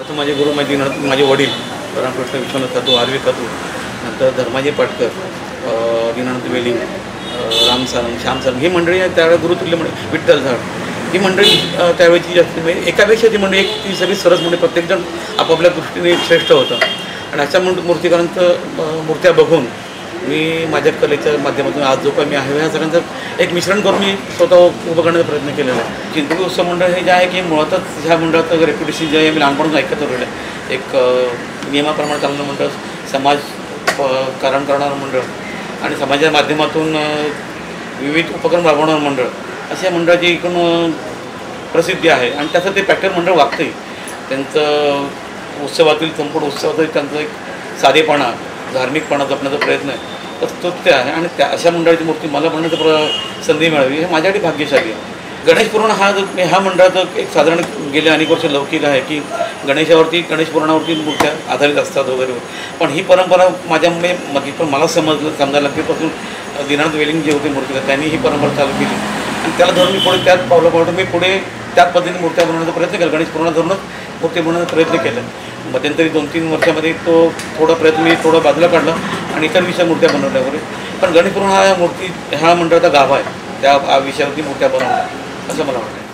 प्रथम माझे गुरु माझे वडील रामकृष्ण विश्वनाथ कतू, आरवी कतू, नंतर धर्माजी पाटकर, दीनानाथ वेलिंग, राम सारंग, श्याम सारंग ही मंडळी त्यावेळेला गुरुतुल्य मंडळी, विठ्ठल झाड ही मंडळी त्यावेळेची जास्त म्हणजे एकापेक्षा ती मंडळी एक ती सगळी सरस म्हणजे प्रत्येकजण आपापल्या दृष्टीने श्रेष्ठ होतं. आणि अशा मूर्तिकारांचं मूर्त्या बघून मी माझ्या कलेच्या माध्यमातून आज जो काही मी आहे ह्या सगळ्यांचं एक मिश्रण करून मी स्वतः उभं करण्याचा प्रयत्न केलेला आहे. चिंतकी उत्सव मंडळ हे जे आहे की मुळातच ह्या मंडळाचं रेप्युटेशन जे आहे मी लहानपणापासून ऐकत राहिलं आहे. एक नियमाप्रमाणे चालणारं मंडळ, समाज कारण करणारं मंडळ आणि समाजाच्या माध्यमातून विविध उपक्रम राबवणारं मंडळ अशा मंडळाची एकूण प्रसिद्धी आहे. आणि त्याचं ते पॅटर्न मंडळ वागतंही. त्यांचं उत्सवातील संपूर्ण उत्सवातील त्यांचं एक साधेपणा, धार्मिकपणा जपण्याचा प्रयत्न आहे तर ते आहे. आणि त्या अशा मंडळाची मूर्ती मला बनण्याची संधी मिळावी हे माझ्यासाठी भाग्यशाली आहे. गणेश पुराण हा मंडळाचं एक साधारण गेले अनेक वर्ष लौकिक आहे की गणेश पुराणावरती मूर्त्या आधारित असतात वगैरे. पण ही परंपरा माझ्यामुळे पण मला समजायला लागल्यापासून दीनानाथ वेलिंग जे होते मूर्तीकार त्यांनी ही परंपरा चालू केली आणि त्याला धरून मी पुढे त्यात पावलं मी पुढे त्याच पद्धतीने मूर्त्या बनवण्याचा प्रयत्न केला. गणेश पुराण धरूनच मूर्ती बनवण्याचा प्रयत्न केला. मध्यंतरी 2-3 वर्षामध्ये तो थोडा प्रयत्न मी थोडा बाजूला काढला आणि इतर विषय मूर्त्या बनवल्या वगैरे. पण गणेश पुराण हा मंडळाचा गाभा आहे. त्या विषयावरती मूर्त्या बनवल्या असं मला वाटतं.